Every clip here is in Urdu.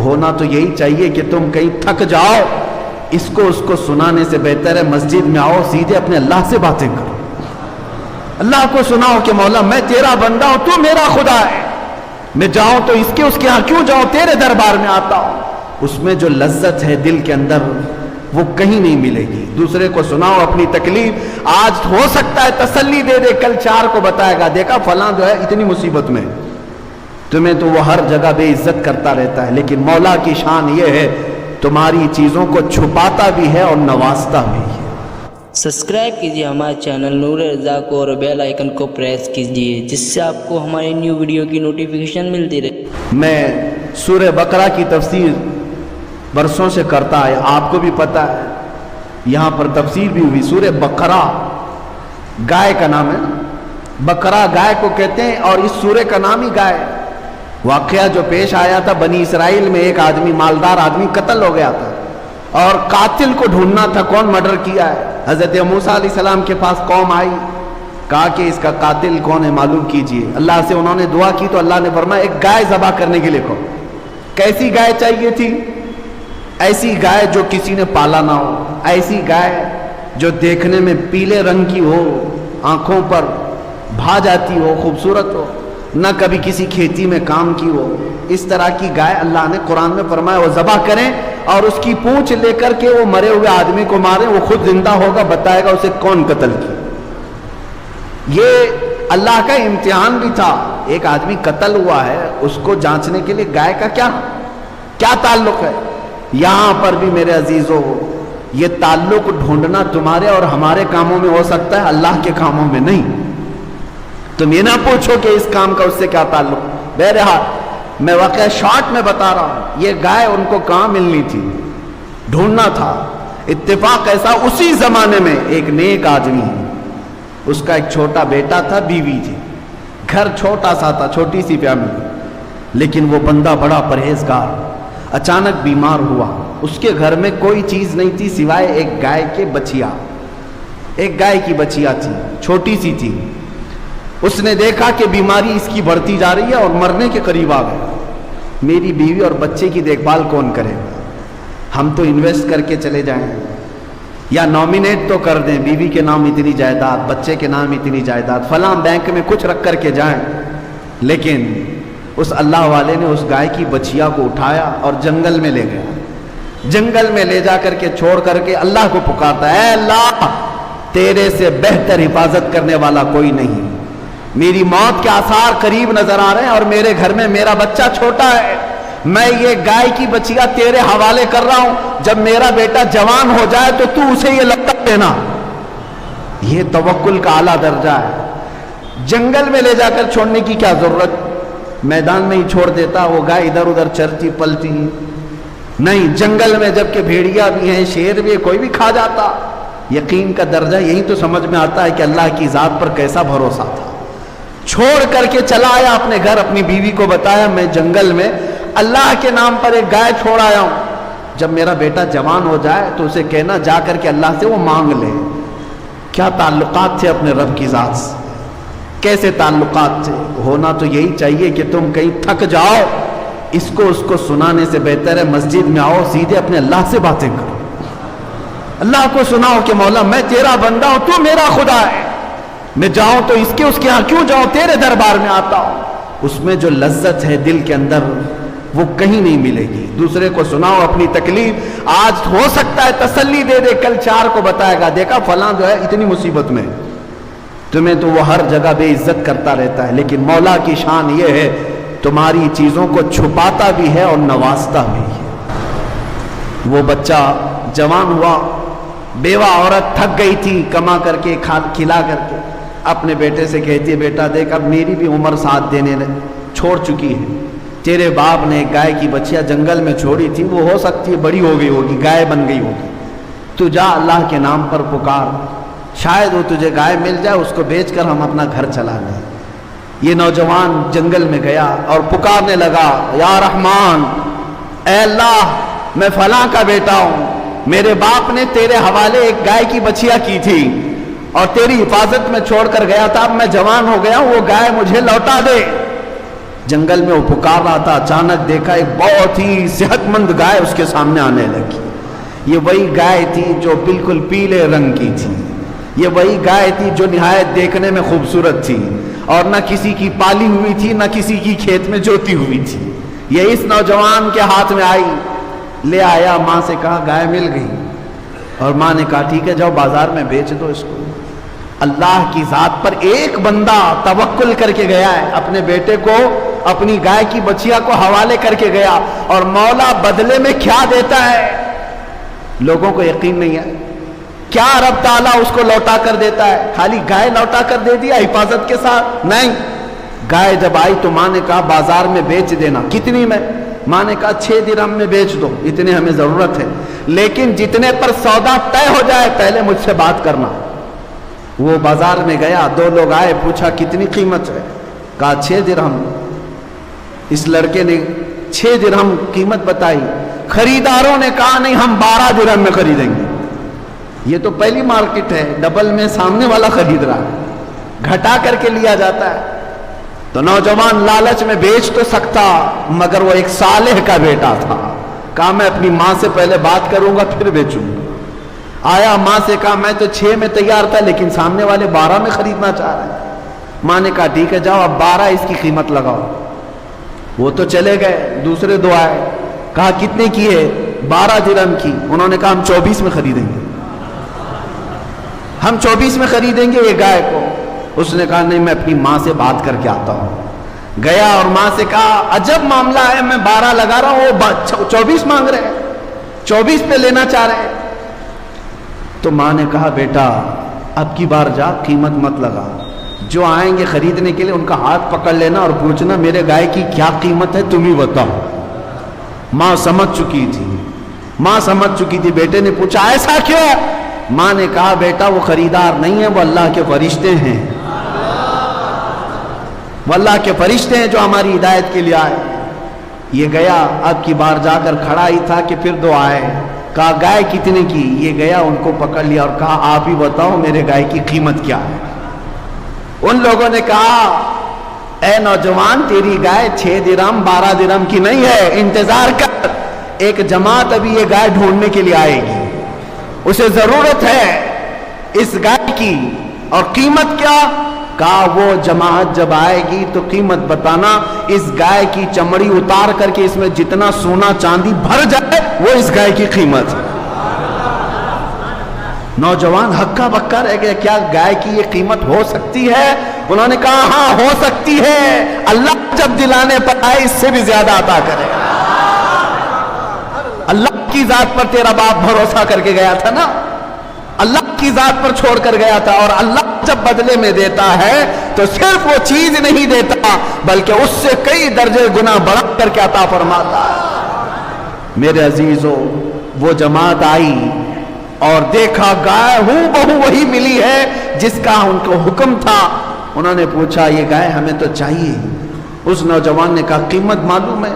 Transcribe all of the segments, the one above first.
ہونا تو یہی چاہیے کہ تم کہیں تھک جاؤ، اس کو اس کو سنانے سے بہتر ہے مسجد میں آؤ، سیدھے اپنے اللہ سے باتیں کرو، اللہ کو سناؤ کہ مولا میں تیرا بندہ ہوں، تو میرا خدا ہے، میں جاؤں تو اس کے ہاں کیوں جاؤں، تیرے دربار میں آتا ہوں۔ اس میں جو لذت ہے دل کے اندر وہ کہیں نہیں ملے گی۔ دوسرے کو سناؤ اپنی تکلیف، آج ہو سکتا ہے تسلی دے دے، کل چار کو بتائے گا دیکھا فلاں جو ہے اتنی مصیبت میں، تمہیں تو وہ ہر جگہ بے عزت کرتا رہتا ہے، لیکن مولا کی شان یہ ہے تمہاری چیزوں کو چھپاتا بھی ہے اور نوازتا بھی ہے۔ سبسکرائب کیجیے ہمارے چینل نور رضا کو اور بیل آئیکن کو پریس کیجیے، جس سے آپ کو ہماری نیو ویڈیو کی نوٹیفیکیشن ملتی رہے۔ میں سورہ بقرہ کی تفسیر برسوں سے کرتا ہے، آپ کو بھی پتا ہے، یہاں پر تفسیر بھی ہوئی۔ سورہ بقرہ گائے کا نام ہے، بقرہ گائے کو کہتے ہیں، اور اس سورہ کا نام ہی گائے۔ واقعہ جو پیش آیا تھا بنی اسرائیل میں، ایک آدمی مالدار آدمی قتل ہو گیا تھا اور قاتل کو ڈھونڈنا تھا، کون مرڈر کیا ہے۔ حضرت موسیٰ علیہ السلام کے پاس قوم آئی، کہا کہ اس کا قاتل کون ہے معلوم کیجئے۔ اللہ سے انہوں نے دعا کی تو اللہ نے فرمایا ایک گائے ذبح کرنے کے لیے کہو۔ کیسی گائے چاہیے تھی؟ ایسی گائے جو کسی نے پالا نہ ہو، ایسی گائے جو دیکھنے میں پیلے رنگ کی ہو، آنکھوں پر بھا جاتی ہو، خوبصورت ہو، نہ کبھی کسی کھیتی میں کام کی ہو، اس طرح کی گائے اللہ نے قرآن میں فرمایا وہ ذبح کریں، اور اس کی پونچھ لے کر کے وہ مرے ہوئے آدمی کو ماریں، وہ خود زندہ ہوگا، بتائے گا اسے کون قتل کی۔ یہ اللہ کا امتحان بھی تھا، ایک آدمی قتل ہوا ہے، اس کو جانچنے کے لیے گائے کا کیا تعلق ہے۔ یہاں پر بھی میرے عزیزو یہ تعلق ڈھونڈنا تمہارے اور ہمارے کاموں میں ہو سکتا ہے، اللہ کے کاموں میں نہیں۔ تم یہ نہ پوچھو کہ اس کام کا اس سے کیا تعلق۔ بہرحال میں واقعہ شارٹ میں بتا رہا ہوں، یہ گائے ان کو کہاں ملنی تھی، ڈھونڈنا تھا۔ اتفاق ایسا اسی زمانے میں ایک نیک آدمی، اس کا ایک چھوٹا بیٹا تھا، بیوی تھی، گھر چھوٹا سا تھا، چھوٹی سی فیملی، لیکن وہ بندہ بڑا پرہیزگار، اچانک بیمار ہوا۔ اس کے گھر میں کوئی چیز نہیں تھی سوائے ایک گائے کے بچیا، ایک گائے کی بچیا تھی، چھوٹی سی تھی۔ اس نے دیکھا کہ بیماری اس کی بڑھتی جا رہی ہے اور مرنے کے قریب آ گیا، میری بیوی اور بچے کی دیکھ بھال کون کرے گا، ہم تو انویسٹ کر کے چلے جائیں یا نامینیٹ تو کر دیں، بیوی کے نام اتنی جائیداد، بچے کے نام اتنی جائیداد، فلاں بینک میں کچھ رکھ کر کے جائیں۔ لیکن اس اللہ والے نے اس گائے کی بچیا کو اٹھایا اور جنگل میں لے گیا، جنگل میں لے جا کر کے چھوڑ کر کے اللہ کو پکارتا ہے، اے اللہ تیرے سے بہتر حفاظت کرنے والا کوئی نہیں، میری موت کے آثار قریب نظر آ رہے ہیں اور میرے گھر میں میرا بچہ چھوٹا ہے، میں یہ گائے کی بچیا تیرے حوالے کر رہا ہوں، جب میرا بیٹا جوان ہو جائے تو تو اسے یہ لقب دینا۔ یہ توکل کا اعلیٰ درجہ ہے۔ جنگل میں لے جا کر چھوڑنے کی کیا ضرورت، میدان میں ہی چھوڑ دیتا، وہ گائے ادھر ادھر چرتی پلتی نہیں، جنگل میں جبکہ بھیڑیا بھی ہیں، شیر بھی ہے، کوئی بھی کھا جاتا۔ یقین کا درجہ یہی تو سمجھ میں آتا ہے کہ اللہ کی ذات پر کیسا بھروسہ تھا۔ چھوڑ کر کے چلا آیا اپنے گھر، اپنی بیوی کو بتایا میں جنگل میں اللہ کے نام پر ایک گائے چھوڑ آیا ہوں، جب میرا بیٹا جوان ہو جائے تو اسے کہنا جا کر کے اللہ سے وہ مانگ لے۔ کیا تعلقات تھے اپنے رب کی ذات سے، کیسے تعلقات تھے۔ ہونا تو یہی چاہیے کہ تم کہیں تھک جاؤ، اس کو سنانے سے بہتر ہے مسجد میں آؤ، سیدھے اپنے اللہ سے باتیں کرو، اللہ کو سناؤ کہ مولا میں تیرا بندہ ہوں، تو میرا خدا ہے، میں جاؤں تو اس کے ہاں کیوں جاؤں، تیرے دربار میں آتا ہوں۔ اس میں جو لذت ہے دل کے اندر وہ کہیں نہیں ملے گی۔ دوسرے کو سناؤ اپنی تکلیف، آج ہو سکتا ہے تسلی دے دے، کل چار کو بتائے گا دیکھا فلاں جو ہے اتنی مصیبت میں، تمہیں تو وہ ہر جگہ بے عزت کرتا رہتا ہے، لیکن مولا کی شان یہ ہے تمہاری چیزوں کو چھپاتا بھی ہے اور نوازتا بھی ہے۔ وہ بچہ جوان ہوا، بیوہ عورت تھک گئی تھی کما کر کے کھلا کر کے، اپنے بیٹے سے کہتی ہے بیٹا دیکھ اب میری بھی عمر ساتھ دینے چھوڑ چکی ہے، تیرے باپ نے ایک گائے کی بچیا جنگل میں چھوڑی تھی، وہ ہو سکتی ہے بڑی ہو گئی ہوگی، گائے بن گئی ہوگی، تو جا اللہ کے نام پر پکار، شاید وہ تجھے گائے مل جائے، اس کو بیچ کر ہم اپنا گھر چلا لیں۔ یہ نوجوان جنگل میں گیا اور پکارنے لگا، یا رحمان، اے اللہ میں فلاں کا بیٹا ہوں، میرے باپ نے تیرے حوالے ایک گائے کی بچیا کی تھی اور تیری حفاظت میں چھوڑ کر گیا تھا، اب میں جوان ہو گیا ہوں، وہ گائے مجھے لوٹا دے۔ جنگل میں وہ پکار رہا تھا، اچانک دیکھا ایک بہت ہی صحت مند گائے اس کے سامنے آنے لگی۔ یہ وہی گائے تھی جو بالکل پیلے رنگ کی تھی، یہ وہی گائے تھی جو نہایت دیکھنے میں خوبصورت تھی، اور نہ کسی کی پالی ہوئی تھی نہ کسی کی کھیت میں جوتی ہوئی تھی۔ یہ اس نوجوان کے ہاتھ میں آئی، لے آیا، ماں سے کہا گائے مل گئی، اور ماں نے کہا ٹھیک ہے جاؤ بازار میں بیچ دو اس کو۔ اللہ کی ذات پر ایک بندہ توکل کر کے گیا ہے، اپنے بیٹے کو، اپنی گائے کی بچیا کو حوالے کر کے گیا، اور مولا بدلے میں کیا دیتا ہے لوگوں کو یقین نہیں ہے۔ کیا رب تعالیٰ اس کو لوٹا کر دیتا ہے؟ خالی گائے لوٹا کر دے دیا حفاظت کے ساتھ؟ نہیں، گائے جب آئی تو ماں نے کہا بازار میں بیچ دینا۔ کتنی میں؟ ماں نے کہا 6 درہم میں بیچ دو، اتنے ہمیں ضرورت ہے، لیکن جتنے پر سودا طے ہو جائے پہلے مجھ سے بات کرنا۔ وہ بازار میں گیا، 2 لوگ آئے، پوچھا کتنی قیمت ہے؟ کہا 6 درہم۔ اس لڑکے نے 6 درہم قیمت بتائی، خریداروں نے کہا نہیں ہم 12 درہم میں خریدیں گے۔ یہ تو پہلی مارکیٹ ہے، ڈبل میں سامنے والا خرید رہا ہے، گھٹا کر کے لیا جاتا ہے۔ تو نوجوان لالچ میں بیچ تو سکتا، مگر وہ ایک صالح کا بیٹا تھا، کہا میں اپنی ماں سے پہلے بات کروں گا پھر بیچوں گا۔ آیا ماں سے کہا میں تو 6 میں تیار تھا لیکن سامنے والے 12 میں خریدنا چاہ رہے ہیں۔ ماں نے کہا ٹھیک ہے جاؤ اب 12 اس کی قیمت لگاؤ۔ وہ تو چلے گئے، دوسرے 2 آئے، کہا کتنے کی ہے؟ 12 درہم کی۔ انہوں نے کہا ہم 24 میں خریدیں گے، ہم 24 میں خریدیں گے یہ گائے کو۔ اس نے کہا نہیں میں اپنی ماں سے بات کر کے آتا ہوں۔ گیا اور ماں سے کہا عجب معاملہ ہے، میں 12 لگا رہا ہوں، وہ 24 مانگ رہے ہیں، 24 پہ لینا چاہ رہے ہیں۔ تو ماں نے کہا بیٹا اب کی بار جا قیمت مت لگا، جو آئیں گے خریدنے کے لیے ان کا ہاتھ پکڑ لینا اور پوچھنا میرے گائے کی کیا قیمت ہے تم ہی بتاؤ۔ ماں سمجھ چکی تھی، ماں سمجھ چکی تھی۔ بیٹے نے پوچھا ایسا کیوں؟ ماں نے کہا بیٹا وہ خریدار نہیں ہے، وہ اللہ کے فرشتے ہیں، وہ اللہ کے فرشتے ہیں جو ہماری ہدایت کے لیے آئے۔ یہ گیا، اب کی بار جا کر کھڑا ہی تھا کہ پھر 2 آئے، کہا گائے کتنے کی؟ یہ گیا ان کو پکڑ لیا اور کہا آپ ہی بتاؤ میرے گائے کی قیمت کیا ہے؟ ان لوگوں نے کہا اے نوجوان تیری گائے 6 درہم 12 درہم کی نہیں ہے، انتظار کر، ایک جماعت ابھی یہ گائے ڈھونڈنے کے لیے آئے گی، اسے ضرورت ہے اس گائے کی، اور قیمت کیا؟ کہا وہ جماعت جب آئے گی تو قیمت بتانا، اس گائے کی چمڑی اتار کر کے اس میں جتنا سونا چاندی بھر جائے وہ اس گائے کی قیمت۔ نوجوان ہکا بکا رہ گیا، کیا گائے کی یہ قیمت ہو سکتی ہے؟ انہوں نے کہا ہاں ہو سکتی ہے، اللہ جب دلانے پر آئے اس سے بھی زیادہ عطا کرے گا۔ اللہ کی ذات پر تیرا باپ بھروسہ کر کے گیا تھا نا، اللہ کی ذات پر چھوڑ کر گیا تھا، اور اللہ جب بدلے میں دیتا ہے تو صرف وہ چیز نہیں دیتا بلکہ اس سے کئی درجے گنا بڑھا کر کے عطا فرماتا ہے۔ میرے عزیزو وہ جماعت آئی اور دیکھا گائے ہوں بہو وہی ملی ہے جس کا ان کو حکم تھا۔ انہوں نے پوچھا یہ گائے ہمیں تو چاہیے۔ اس نوجوان نے کہا قیمت معلوم ہے؟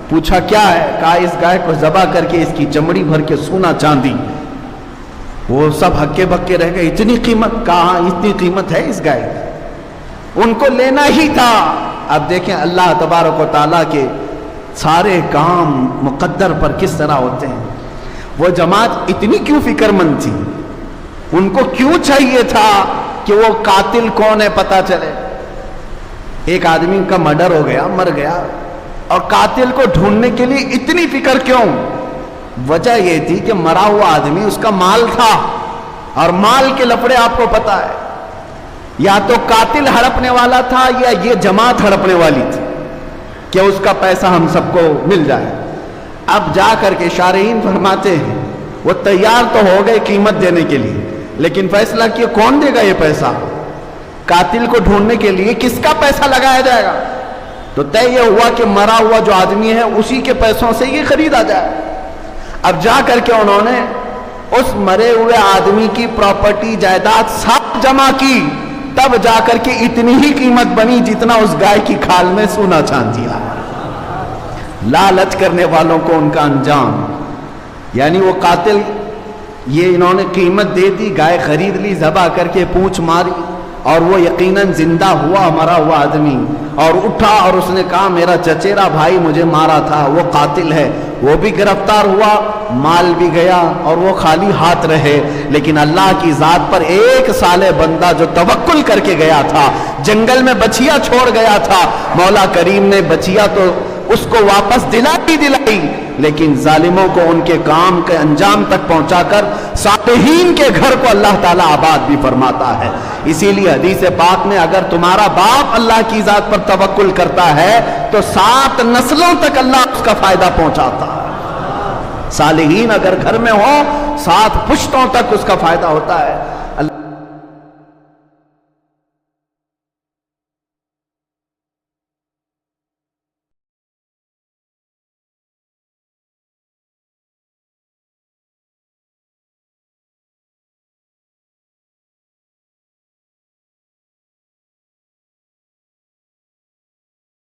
پوچھا کیا ہے؟ کہا اس گائے کو ذبح کر کے اس کی چمڑی بھر کے سونا چاندی۔ وہ سب ہکے بکے رہ گئے، اتنی قیمت؟ کہا اتنی قیمت ہے اس گائے کی، ان کو لینا ہی تھا۔ اب دیکھیں اللہ تبارک و تعالیٰ کے سارے کام مقدر پر کس طرح ہوتے ہیں۔ وہ جماعت اتنی کیوں فکر مند تھی؟ ان کو کیوں چاہیے تھا کہ وہ قاتل کون ہے پتہ چلے؟ ایک آدمی کا مرڈر ہو گیا، مر گیا، اور قاتل کو ڈھونڈنے کے لیے اتنی فکر کیوں؟ وجہ یہ تھی کہ مرا ہوا آدمی اس کا مال تھا، اور مال کے لفڑے آپ کو پتا ہے، یا تو قاتل ہڑپنے والا تھا یا یہ جماعت ہڑپنے والی تھی کہ اس کا پیسہ ہم سب کو مل جائے۔ اب جا کر کے شارحین فرماتے ہیں وہ تیار تو ہو گئے قیمت دینے کے لیے، لیکن فیصلہ کیا کون دے گا یہ پیسہ؟ قاتل کو ڈھونڈنے کے لیے کس کا پیسہ لگایا جائے گا؟ تو طے یہ ہوا کہ مرا ہوا جو آدمی ہے اسی کے پیسوں سے یہ خریدا جائے۔ اب جا کر کے انہوں نے اس مرے ہوئے آدمی کی پراپرٹی جائیداد سب جمع کی، تب جا کر کے اتنی ہی قیمت بنی جتنا اس گائے کی کھال میں سونا چاندی آیا۔ لالچ کرنے والوں کو ان کا انجام، یعنی وہ قاتل، یہ انہوں نے قیمت دے دی، گائے خرید لی، ذبح کر کے پونچھ ماری، اور وہ یقیناً زندہ ہوا مرا ہوا آدمی، اور اٹھا اور اس نے کہا میرا چچیرا بھائی مجھے مارا تھا، وہ قاتل ہے، وہ بھی گرفتار ہوا، مال بھی گیا اور وہ خالی ہاتھ رہے، لیکن اللہ کی ذات پر ایک صالح بندہ جو توکل کر کے گیا تھا، جنگل میں بچیا چھوڑ گیا تھا، مولا کریم نے بچیا تو اس کو واپس دلائی، لیکن ظالموں کو ان کے کام کے انجام تک پہنچا کر صالحین کے گھر کو اللہ تعالیٰ آباد بھی فرماتا ہے۔ اسی لیے حدیث پاک میں اگر تمہارا باپ اللہ کی ذات پر توکل کرتا ہے تو 7 نسلوں تک اللہ اس کا فائدہ پہنچاتا ہے۔ صالحین اگر گھر میں ہو 7 پشتوں تک اس کا فائدہ ہوتا ہے۔